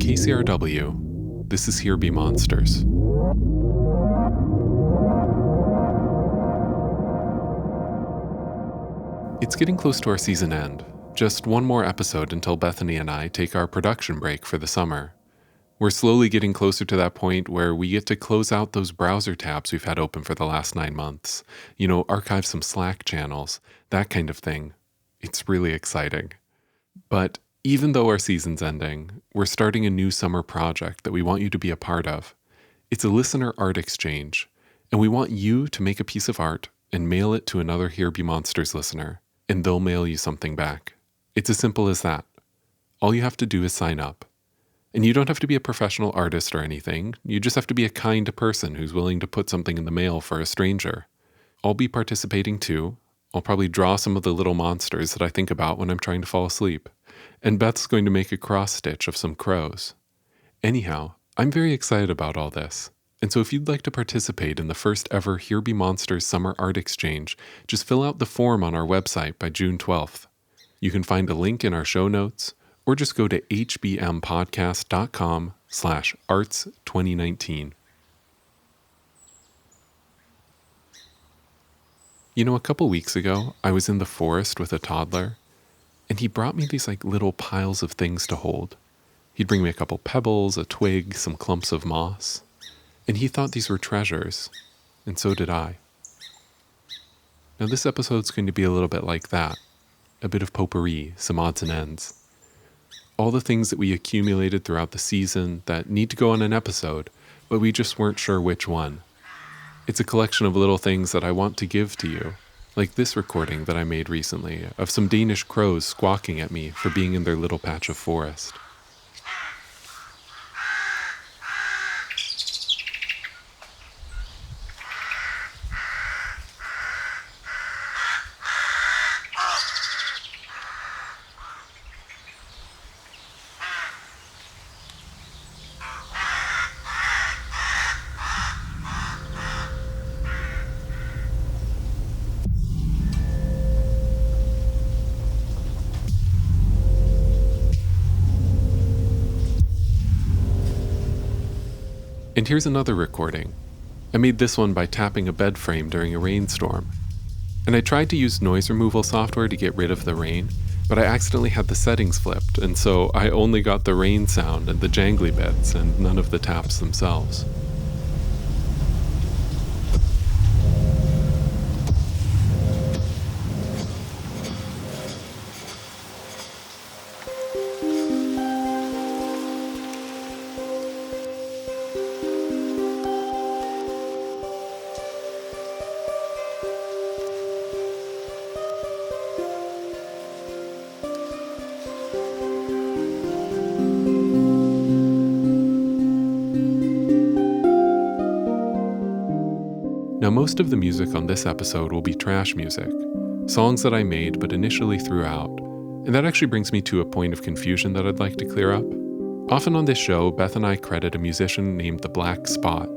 KCRW, this is Here Be Monsters. It's getting close to our season end. Just one more episode until Bethany and I take our production break for the summer. We're slowly getting closer to that point where we get to close out those browser tabs we've had open for the last 9 months. Archive some Slack channels, that kind of thing. It's really exciting. But even though our season's ending, we're starting a new summer project that we want you to be a part of. It's a listener art exchange, and we want you to make a piece of art and mail it to another Here Be Monsters listener, and they'll mail you something back. It's as simple as that. All you have to do is sign up. And you don't have to be a professional artist or anything. You just have to be a kind person who's willing to put something in the mail for a stranger. I'll be participating too. I'll probably draw some of the little monsters that I think about when I'm trying to fall asleep. And Beth's going to make a cross stitch of some crows. Anyhow, I'm very excited about all this. And so if you'd like to participate in the first ever Here Be Monsters Summer Art Exchange, just fill out the form on our website by June 12th. You can find a link in our show notes, or just go to hbmpodcast.com/arts2019. A couple weeks ago, I was in the forest with a toddler, and he brought me these little piles of things to hold. He'd bring me a couple pebbles, a twig, some clumps of moss, and he thought these were treasures, and so did I. Now this episode's going to be a little bit like that, a bit of potpourri, some odds and ends. All the things that we accumulated throughout the season that need to go on an episode, but we just weren't sure which one. It's a collection of little things that I want to give to you, like this recording that I made recently of some Danish crows squawking at me for being in their little patch of forest. And here's another recording. I made this one by tapping a bed frame during a rainstorm. And I tried to use noise removal software to get rid of the rain, but I accidentally had the settings flipped, and so I only got the rain sound and the jangly bits and none of the taps themselves. Now, most of the music on this episode will be trash music, songs that I made but initially threw out, and that actually brings me to a point of confusion that I'd like to clear up. Often on this show, Beth and I credit a musician named The Black Spot,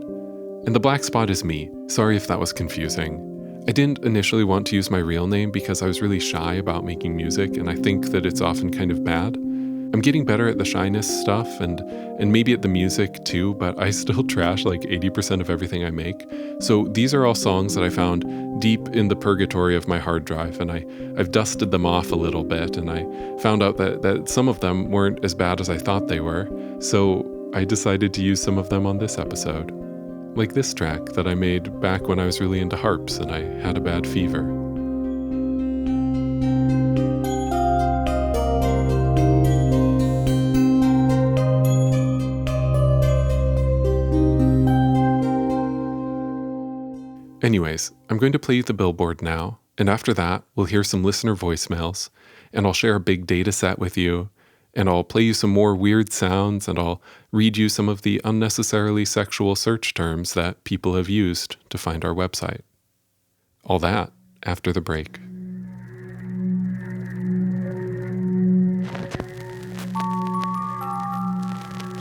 and The Black Spot is me. Sorry if that was confusing. I didn't initially want to use my real name because I was really shy about making music, and I think that it's often kind of bad. I'm getting better at the shyness stuff and maybe at the music too, but I still trash 80% of everything I make. So these are all songs that I found deep in the purgatory of my hard drive, and I've dusted them off a little bit, and I found out that some of them weren't as bad as I thought they were. So I decided to use some of them on this episode. Like this track that I made back when I was really into harps and I had a bad fever. Anyways, I'm going to play you the billboard now, and after that, we'll hear some listener voicemails, and I'll share a big data set with you, and I'll play you some more weird sounds, and I'll read you some of the unnecessarily sexual search terms that people have used to find our website. All that after the break.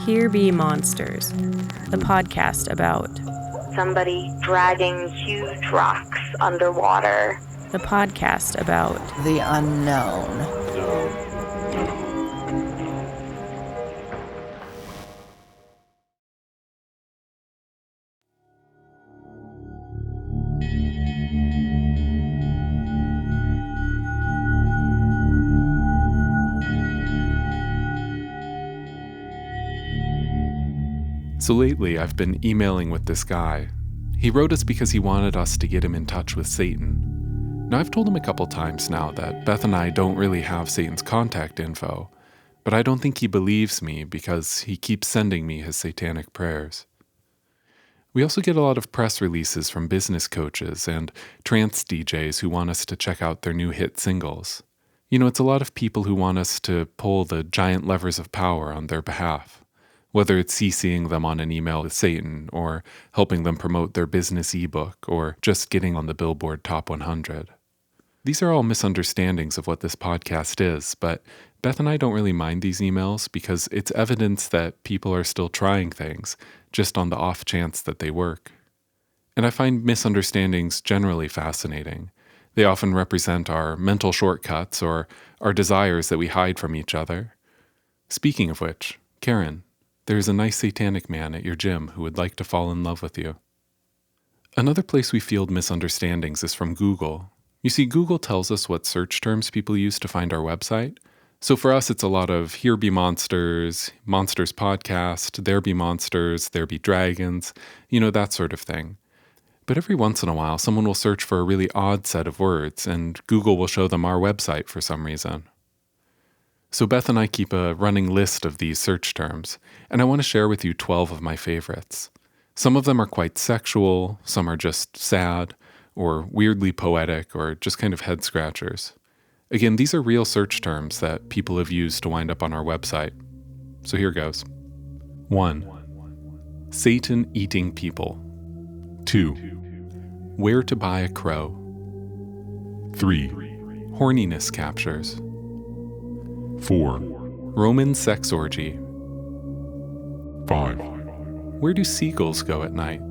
Here Be Monsters, the podcast about somebody dragging huge rocks underwater. The podcast about the unknown. So lately, I've been emailing with this guy. He wrote us because he wanted us to get him in touch with Satan. Now, I've told him a couple times now that Beth and I don't really have Satan's contact info, but I don't think he believes me because he keeps sending me his satanic prayers. We also get a lot of press releases from business coaches and trance DJs who want us to check out their new hit singles. You know, it's a lot of people who want us to pull the giant levers of power on their behalf, whether it's CCing them on an email with Satan, or helping them promote their business ebook, or just getting on the Billboard Top 100. These are all misunderstandings of what this podcast is, but Beth and I don't really mind these emails because it's evidence that people are still trying things, just on the off chance that they work. And I find misunderstandings generally fascinating. They often represent our mental shortcuts or our desires that we hide from each other. Speaking of which, Karen, there's a nice satanic man at your gym who would like to fall in love with you. Another place we field misunderstandings is from Google. You see, Google tells us what search terms people use to find our website. So for us, it's a lot of Here Be Monsters, Monsters Podcast, There Be Monsters, There Be Dragons, that sort of thing. But every once in a while, someone will search for a really odd set of words, and Google will show them our website for some reason. So Beth and I keep a running list of these search terms, and I want to share with you 12 of my favorites. Some of them are quite sexual, some are just sad, or weirdly poetic, or just kind of head scratchers. Again, these are real search terms that people have used to wind up on our website. So here goes. 1. Satan-eating people. 2. Where to buy a crow. 3. Horniness captures. 4. Roman sex orgy. 5. Where do seagulls go at night?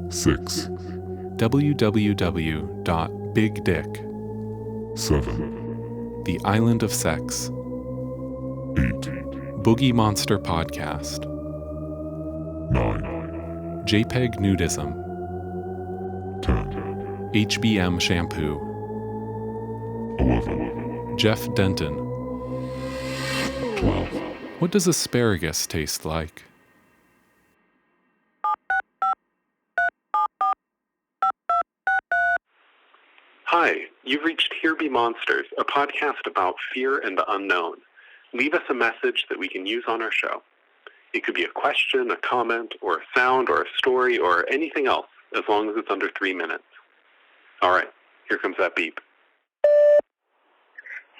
6. www.bigdick. 7. The Island of Sex. 8. Boogie Monster Podcast. 9. JPEG Nudism. 10. HBM Shampoo. 11. Jeff Denton. 12. What does asparagus taste like? Hi, you've reached Here Be Monsters, a podcast about fear and the unknown. Leave us a message that we can use on our show. It could be a question, a comment, or a sound, or a story, or anything else, as long as it's under 3 minutes. All right, here comes that beep.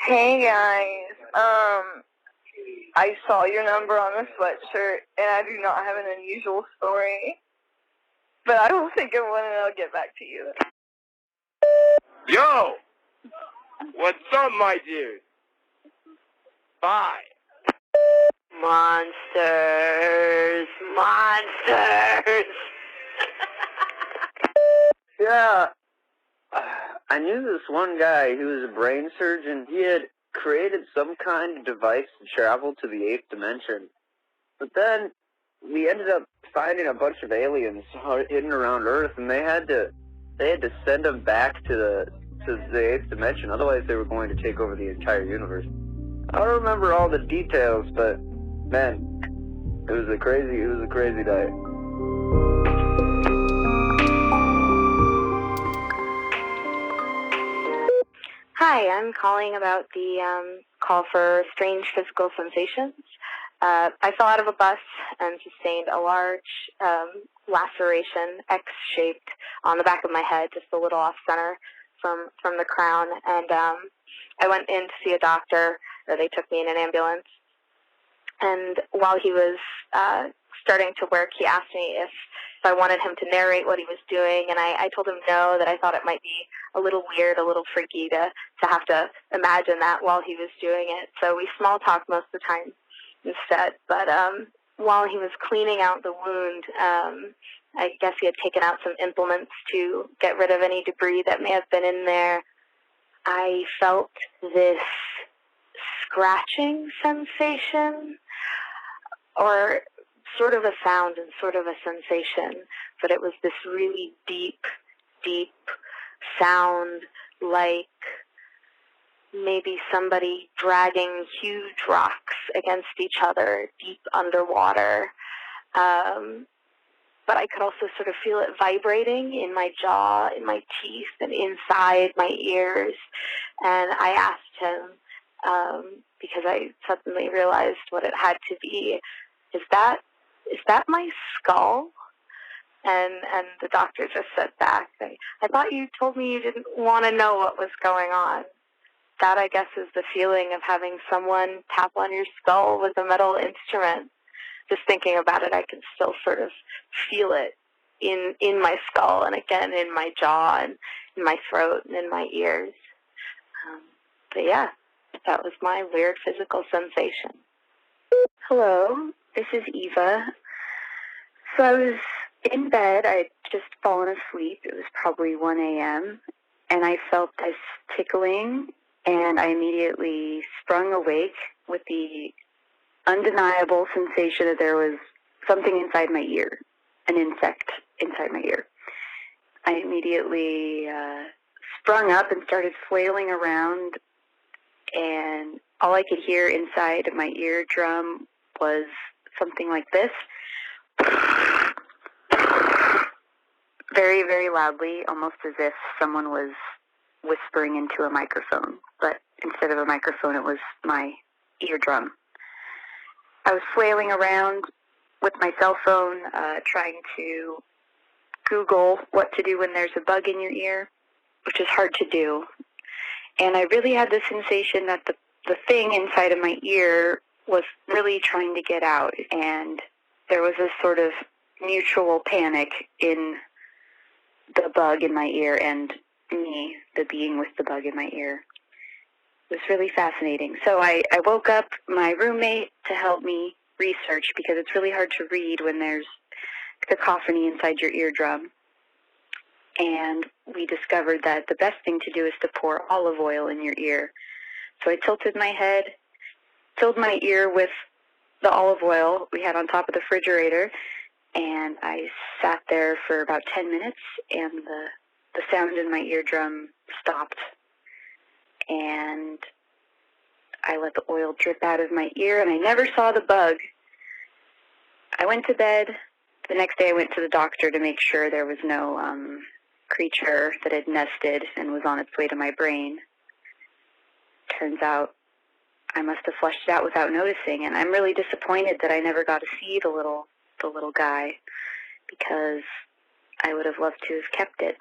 Hey guys, I saw your number on the sweatshirt, and I do not have an unusual story, but I will think of one and I'll get back to you. Yo! What's up, my dude? Bye. Monsters, monsters. Yeah, I knew this one guy who was a brain surgeon. He had created some kind of device to travel to the 8th dimension. But then we ended up finding a bunch of aliens hidden around Earth, and they had to send them back to the 8th dimension. Otherwise, they were going to take over the entire universe. I don't remember all the details, but man, it was a crazy day. Hi, I'm calling about the call for strange physical sensations. I fell out of a bus and sustained a large laceration, X-shaped, on the back of my head, just a little off-center from the crown. And I went in to see a doctor, or they took me in an ambulance. And while he was starting to work, he asked me if I wanted him to narrate what he was doing, and I told him no, that I thought it might be a little weird, a little freaky to have to imagine that while he was doing it. So we small talked most of the time instead. But while he was cleaning out the wound, I guess he had taken out some implements to get rid of any debris that may have been in there. I felt this scratching sensation, or sort of a sound and sort of a sensation, but it was this really deep, deep sound, like maybe somebody dragging huge rocks against each other deep underwater. But I could also sort of feel it vibrating in my jaw, in my teeth, and inside my ears. And I asked him, because I suddenly realized what it had to be, is that my skull? And the doctor just said back, I thought you told me you didn't want to know what was going on. That, I guess, is the feeling of having someone tap on your skull with a metal instrument. Just thinking about it, I can still sort of feel it in my skull, and again in my jaw, and in my throat, and in my ears. But yeah, that was my weird physical sensation. Hello, this is Eva. So I was in bed. I'd just fallen asleep. It was probably 1 a.m., and I felt this tickling, and I immediately sprung awake with the undeniable sensation that there was something inside my ear, an insect inside my ear. I immediately sprung up and started flailing around, and all I could hear inside of my eardrum was something like this. Very, very loudly, almost as if someone was whispering into a microphone. But instead of a microphone, it was my eardrum. I was flailing around with my cell phone, trying to Google what to do when there's a bug in your ear, which is hard to do. And I really had the sensation that the thing inside of my ear was really trying to get out, and there was this sort of mutual panic in the bug in my ear and me, the being with the bug in my ear. It was really fascinating. So I woke up my roommate to help me research, because it's really hard to read when there's cacophony inside your eardrum. And we discovered that the best thing to do is to pour olive oil in your ear. So I tilted my head, filled my ear with the olive oil we had on top of the refrigerator, and I sat there for about 10 minutes, and the sound in my eardrum stopped. And I let the oil drip out of my ear, and I never saw the bug. I went to bed. The next day I went to the doctor to make sure there was no creature that had nested and was on its way to my brain. Turns out I must have flushed it out without noticing, and I'm really disappointed that I never got to see the little guy, because I would have loved to have kept it,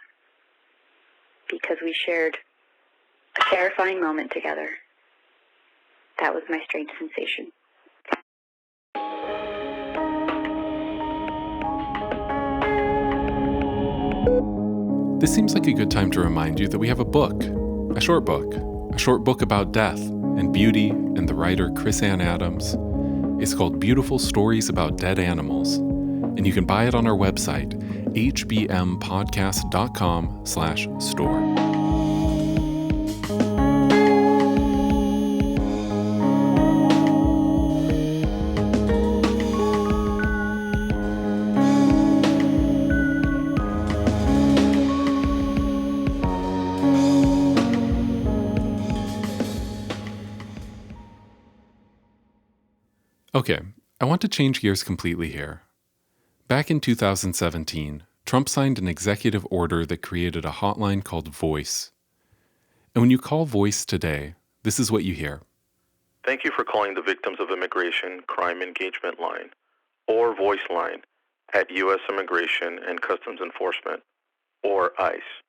because we shared a terrifying moment together. That was my strange sensation. This seems like a good time to remind you that we have a book, a short book about death and beauty, and the writer Chris Ann Adams. It's called Beautiful Stories About Dead Animals, and you can buy it on our website, hbmpodcast.com/store. Okay, I want to change gears completely here. Back in 2017, Trump signed an executive order that created a hotline called Voice. And when you call Voice today, this is what you hear. Thank you for calling the Victims of Immigration Crime Engagement Line, or Voice Line, at U.S. Immigration and Customs Enforcement, or ICE.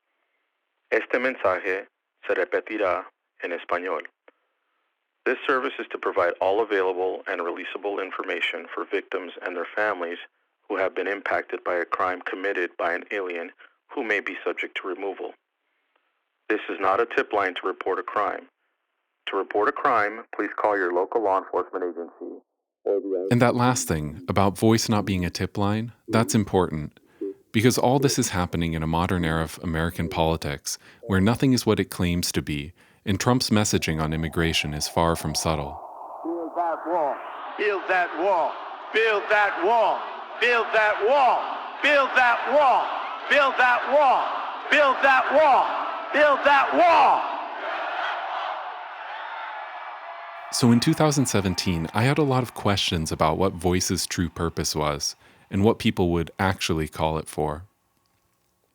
Este mensaje se repetirá en español. This service is to provide all available and releasable information for victims and their families who have been impacted by a crime committed by an alien who may be subject to removal. This is not a tip line to report a crime. To report a crime, please call your local law enforcement agency. And that last thing, about Voice not being a tip line, that's important. Because all this is happening in a modern era of American politics, where nothing is what it claims to be, and Trump's messaging on immigration is far from subtle. Build that wall. Build that wall. Build that wall. Build that wall. Build that wall. Build that wall. Build that wall. Build that wall. So in 2017, I had a lot of questions about what voice's true purpose was and what people would actually call it for.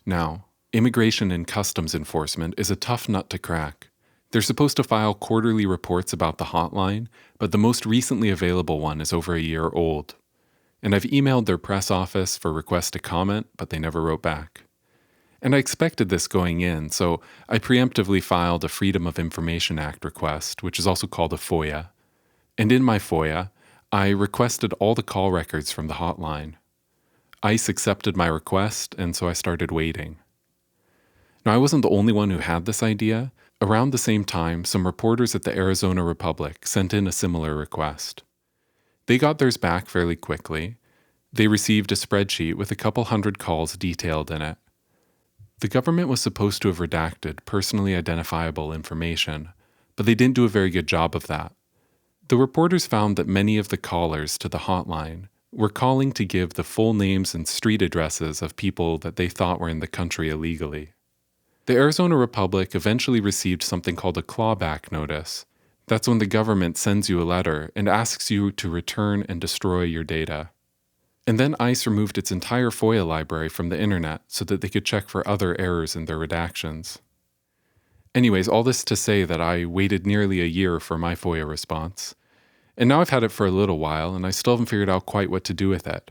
Now, Immigration and Customs Enforcement is a tough nut to crack. They're supposed to file quarterly reports about the hotline, but the most recently available one is over a year old. And I've emailed their press office for requests to comment, but they never wrote back. And I expected this going in, so I preemptively filed a Freedom of Information Act request, which is also called a FOIA. And in my FOIA, I requested all the call records from the hotline. ICE accepted my request, and so I started waiting. Now, I wasn't the only one who had this idea. Around the same time, some reporters at the Arizona Republic sent in a similar request. They got theirs back fairly quickly. They received a spreadsheet with a couple hundred calls detailed in it. The government was supposed to have redacted personally identifiable information, but they didn't do a very good job of that. The reporters found that many of the callers to the hotline were calling to give the full names and street addresses of people that they thought were in the country illegally. The Arizona Republic eventually received something called a clawback notice. That's when the government sends you a letter and asks you to return and destroy your data. And then ICE removed its entire FOIA library from the internet so that they could check for other errors in their redactions. Anyways, all this to say that I waited nearly a year for my FOIA response. And now I've had it for a little while, and I still haven't figured out quite what to do with it.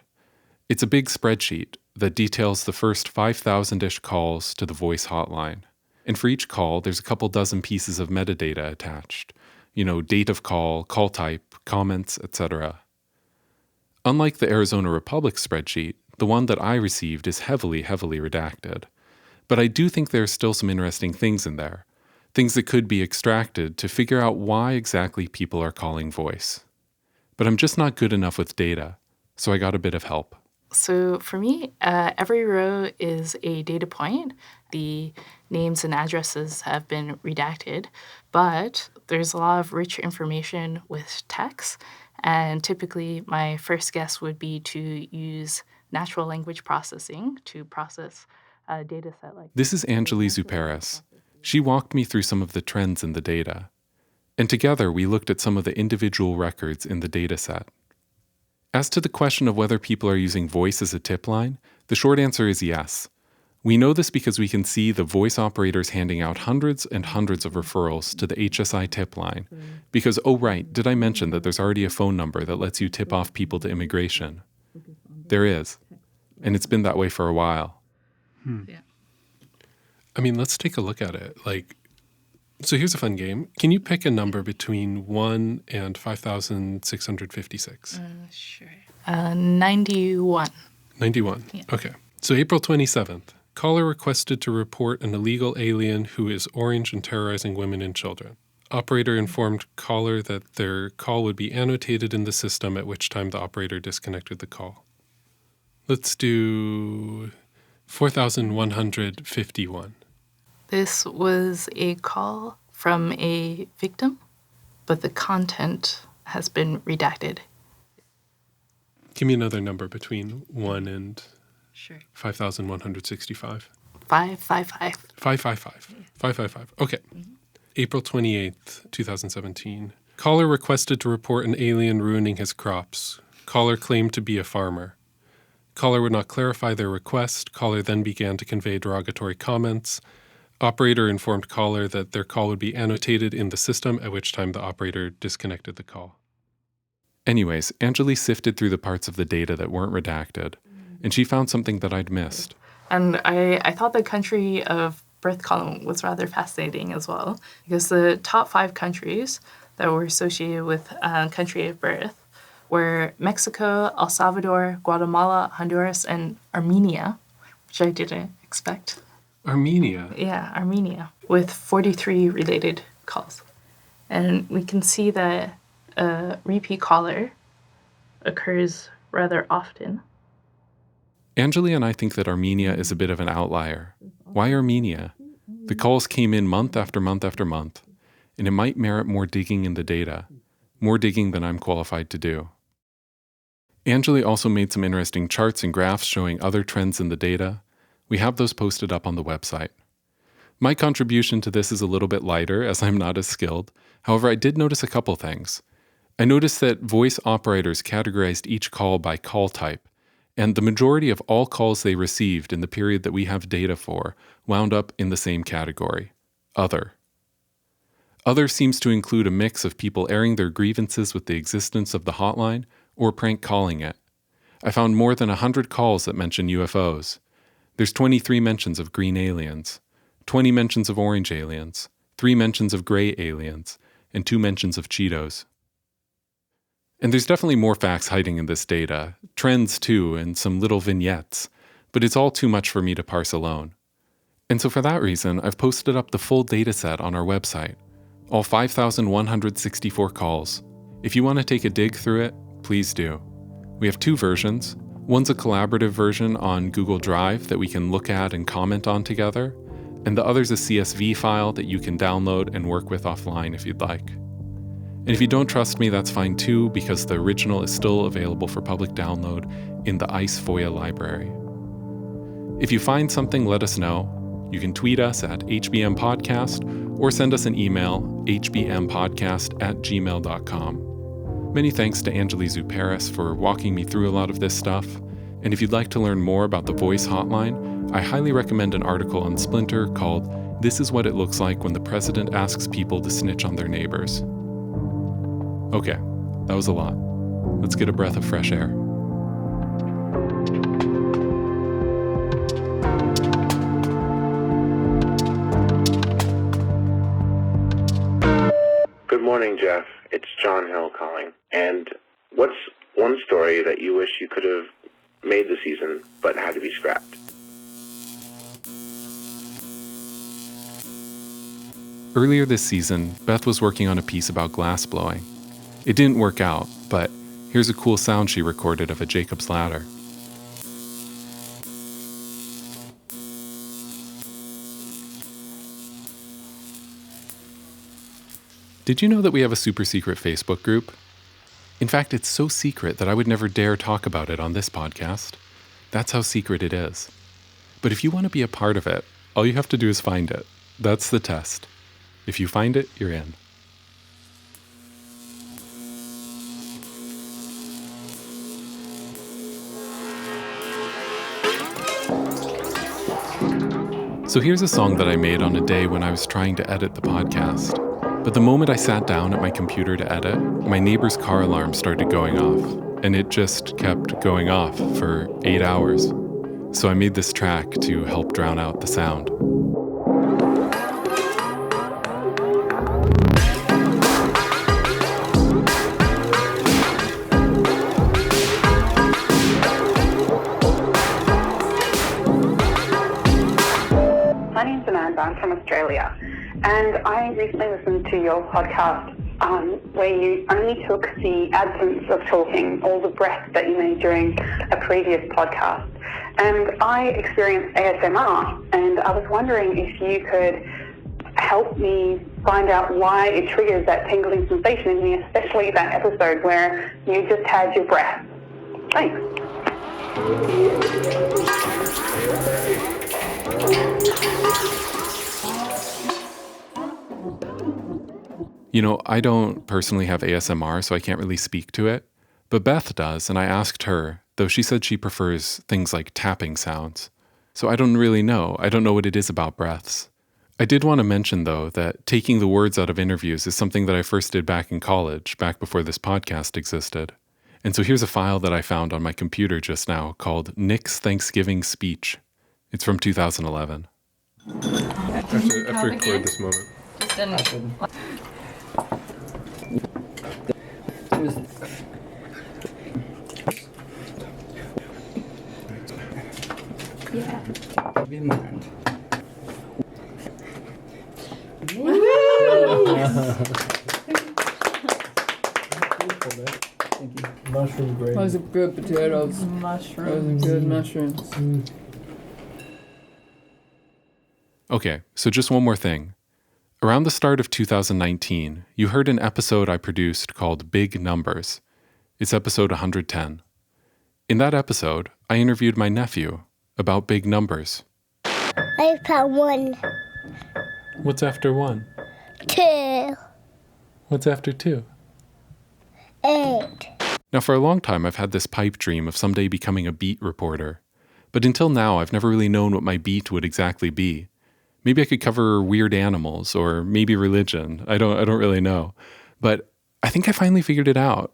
It's a big spreadsheet that details the first 5,000-ish calls to the voice hotline. And for each call, there's a couple dozen pieces of metadata attached. Date of call type, comments, etc. Unlike the Arizona Republic spreadsheet, the one that I received is heavily redacted. But I do think there are still some interesting things in there. Things that could be extracted to figure out why exactly people are calling voice. But I'm just not good enough with data, so I got a bit of help. So for me, every row is a data point. The names and addresses have been redacted, but there's a lot of rich information with text. And typically, my first guess would be to use natural language processing to process a data set like this. Is Anjali Zuperis. She walked me through some of the trends in the data. And together, we looked at some of the individual records in the data set. As to the question of whether people are using voice as a tip line, the short answer is yes. We know this because we can see the voice operators handing out hundreds and hundreds of referrals to the HSI tip line. Because, oh right, did I mention that there's already a phone number that lets you tip off people to immigration? There is. And it's been that way for a while. Yeah. I mean, let's take a look at it. So here's a fun game. Can you pick a number between 1 and 5,656? Sure. 91. 91. Yeah. Okay. So April 27th, caller requested to report an illegal alien who is orange and terrorizing women and children. Operator informed caller that their call would be annotated in the system, at which time the operator disconnected the call. Let's do 4,151. This was a call from a victim, but the content has been redacted. Give me another number between 1 and Sure. 5,165. 555. 555. 555. Okay. Mm-hmm. April 28th, 2017. Caller requested to report an alien ruining his crops. Caller claimed to be a farmer. Caller would not clarify their request. Caller then began to convey derogatory comments. Operator informed caller that their call would be annotated in the system, at which time the operator disconnected the call. Anyways, Anjali sifted through the parts of the data that weren't redacted, and she found something that I'd missed. And I thought the country of birth column was rather fascinating as well, because the top 5 countries that were associated with country of birth were Mexico, El Salvador, Guatemala, Honduras, and Armenia, which I didn't expect. Armenia? Yeah, Armenia, with 43 related calls. And we can see that a repeat caller occurs rather often. Anjali and I think that Armenia is a bit of an outlier. Why Armenia? The calls came in month after month after month, and it might merit more digging in the data, more digging than I'm qualified to do. Anjali also made some interesting charts and graphs showing other trends in the data. We have those posted up on the website. My contribution to this is a little bit lighter, as I'm not as skilled, However, I did notice a couple things. I noticed that voice operators categorized each call by call type, and the majority of all calls they received in the period that we have data for wound up in the same category, other. Other seems to include a mix of people airing their grievances with the existence of the hotline or prank calling it. I found more than 100 calls that mention UFOs. There's 23 mentions of green aliens, 20 mentions of orange aliens, 3 mentions of gray aliens, and 2 mentions of Cheetos. And there's definitely more facts hiding in this data, trends too, and some little vignettes, but it's all too much for me to parse alone. And so for that reason, I've posted up the full dataset on our website, all 5,164 calls. If you want to take a dig through it, please do. We have 2 versions. One's a collaborative version on Google Drive that we can look at and comment on together, and the other's a CSV file that you can download and work with offline if you'd like. And if you don't trust me, that's fine too, because the original is still available for public download in the ICE FOIA library. If you find something, let us know. You can tweet us at HBM Podcast or send us an email, hbmpodcast@gmail.com. Many thanks to Angeli Zuparis for walking me through a lot of this stuff. And if you'd like to learn more about the voice hotline, I highly recommend an article on Splinter called "This is What It Looks Like When the President Asks People to Snitch on Their Neighbors." Okay, that was a lot. Let's get a breath of fresh air. Good morning, Jeff. It's John Hill calling. And what's one story that you wish you could have made the season but had to be scrapped? Earlier this season, Beth was working on a piece about glass blowing. It didn't work out, but here's a cool sound she recorded of a Jacob's ladder. Did you know that we have a super secret Facebook group? In fact, it's so secret that I would never dare talk about it on this podcast. That's how secret it is. But if you want to be a part of it, all you have to do is find it. That's the test. If you find it, you're in. So here's a song that I made on a day when I was trying to edit the podcast. But the moment I sat down at my computer to edit, my neighbor's car alarm started going off, and it just kept going off for 8 hours. So I made this track to help drown out the sound. My name's Amanda, I'm from Australia, and I recently listened to your podcast where you only took the absence of talking, all the breaths that you made during a previous podcast. And I experienced ASMR, and I was wondering if you could help me find out why it triggers that tingling sensation in me, especially that episode where you just had your breath. Thanks. You know, I don't personally have ASMR, so I can't really speak to it. But Beth does, and I asked her, though she said she prefers things like tapping sounds. So I don't really know. I don't know what it is about breaths. I did want to mention, though, that taking the words out of interviews is something that I first did back in college, back before this podcast existed. And so here's a file that I found on my computer just now called Nick's Thanksgiving Speech. It's from 2011. I have to record this moment. Yeah. Be in mind. Thank you. Mushroom gravy. Those are good potatoes. Mushrooms. Those are good mushrooms. Okay, so just one more thing. Around the start of 2019, you heard an episode I produced called Big Numbers. It's episode 110. In that episode, I interviewed my nephew about big numbers. I found 1. What's after 1? 2. What's after 2? 8. Now, for a long time, I've had this pipe dream of someday becoming a beat reporter. But until now, I've never really known what my beat would exactly be. Maybe I could cover weird animals, or maybe religion. I don't really know. But I think I finally figured it out.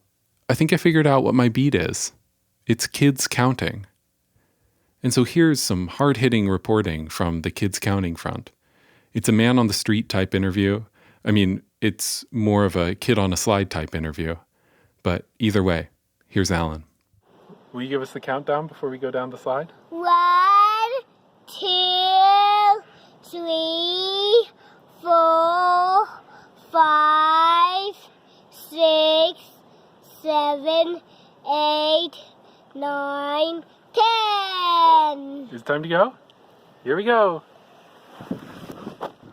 I think I figured out what my beat is. It's kids counting. And so here's some hard-hitting reporting from the kids counting front. It's a man on the street type interview. I mean, it's more of a kid on a slide type interview. But either way, here's Alan. Will you give us the countdown before we go down the slide? 1, 2, 3, 4, 5, 6, 7, 8, 9, 10. Is it time to go? Here we go.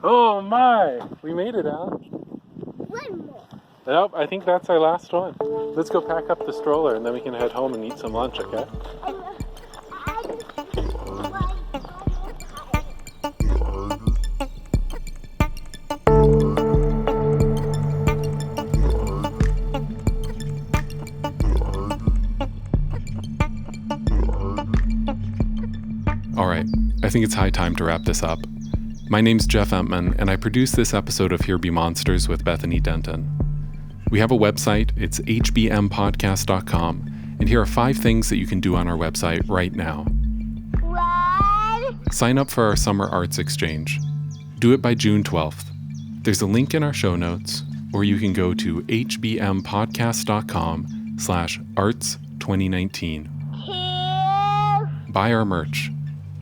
Oh my, we made it, Alan. One more. Nope, I think that's our last one. Let's go pack up the stroller and then we can head home and eat some lunch, okay? All right, I think it's high time to wrap this up. My name's Jeff Entman, and I produced this episode of Here Be Monsters with Bethany Denton. We have a website, it's HBM119.com, and here are 5 things that you can do on our website right now. 1. Sign up for our Summer Arts Exchange. Do it by June 12th. There's a link in our show notes, or you can go to hbmpodcast.com/arts2019. 2. Buy our merch.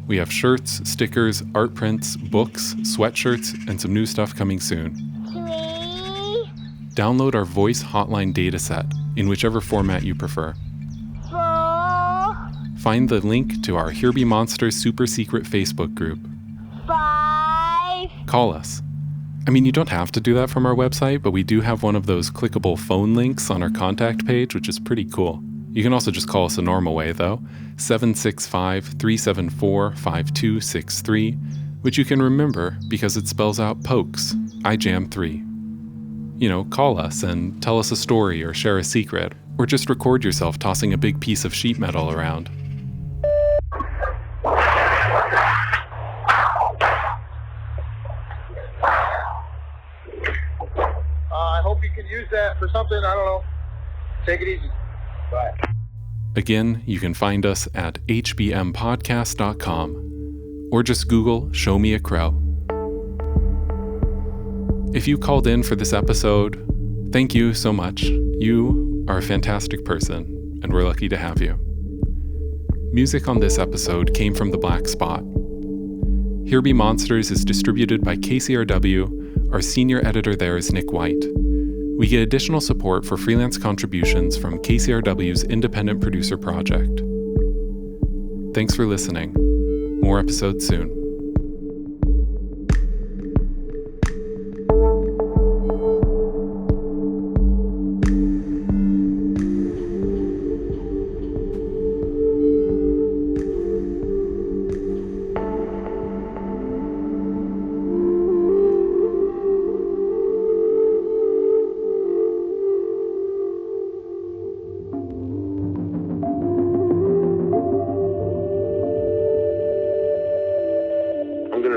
We have shirts, stickers, art prints, books, sweatshirts, and some new stuff coming soon. 3. Download our voice hotline dataset in whichever format you prefer. 4. Find the link to our Here Be Monsters super secret Facebook group. 5. Call us. I mean, you don't have to do that from our website, but we do have one of those clickable phone links on our contact page, which is pretty cool. You can also just call us a normal way, though, 765-374-5263, which you can remember because it spells out Pokes, I Jam 3. You know, call us and tell us a story or share a secret, or just record yourself tossing a big piece of sheet metal around. I hope you can use that for something. I don't know. Take it easy. Bye. Again, you can find us at hbmpodcast.com, or just Google Show Me a Crow. If you called in for this episode, thank you so much. You are a fantastic person, and we're lucky to have you. Music on this episode came from The Black Spot. Here Be Monsters is distributed by KCRW. Our senior editor there is Nick White. We get additional support for freelance contributions from KCRW's Independent Producer Project. Thanks for listening. More episodes soon.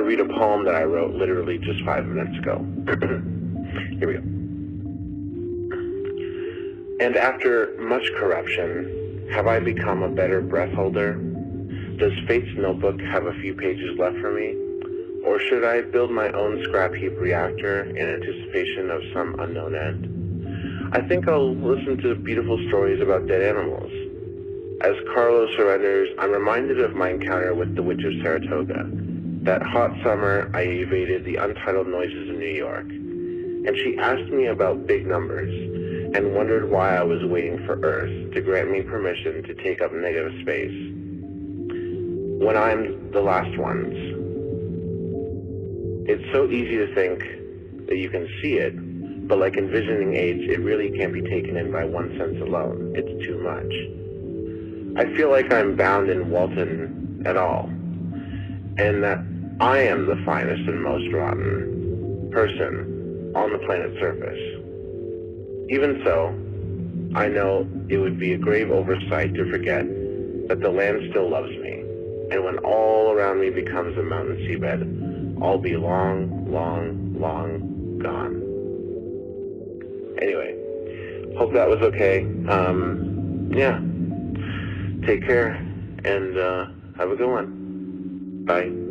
Read a poem that I wrote literally just 5 minutes ago. Here we go. And after much corruption, have I become a better breath holder? Does fate's notebook have a few pages left for me? Or should I build my own scrap heap reactor in anticipation of some unknown end? I think I'll listen to beautiful stories about dead animals. As Carlo surrenders, I'm reminded of my encounter with the Witch of Saratoga. That hot summer, I evaded the untitled noises of New York, and she asked me about big numbers and wondered why I was waiting for Earth to grant me permission to take up negative space when I'm the last ones. It's so easy to think that you can see it, but like envisioning AIDS, it really can't be taken in by one sense alone. It's too much. I feel like I'm bound in Walton et al., and that I am the finest and most rotten person on the planet's surface. Even so, I know it would be a grave oversight to forget that the land still loves me, and when all around me becomes a mountain seabed, I'll be long, long, long gone. Anyway, hope that was okay. Yeah. Take care, and have a good one. Bye.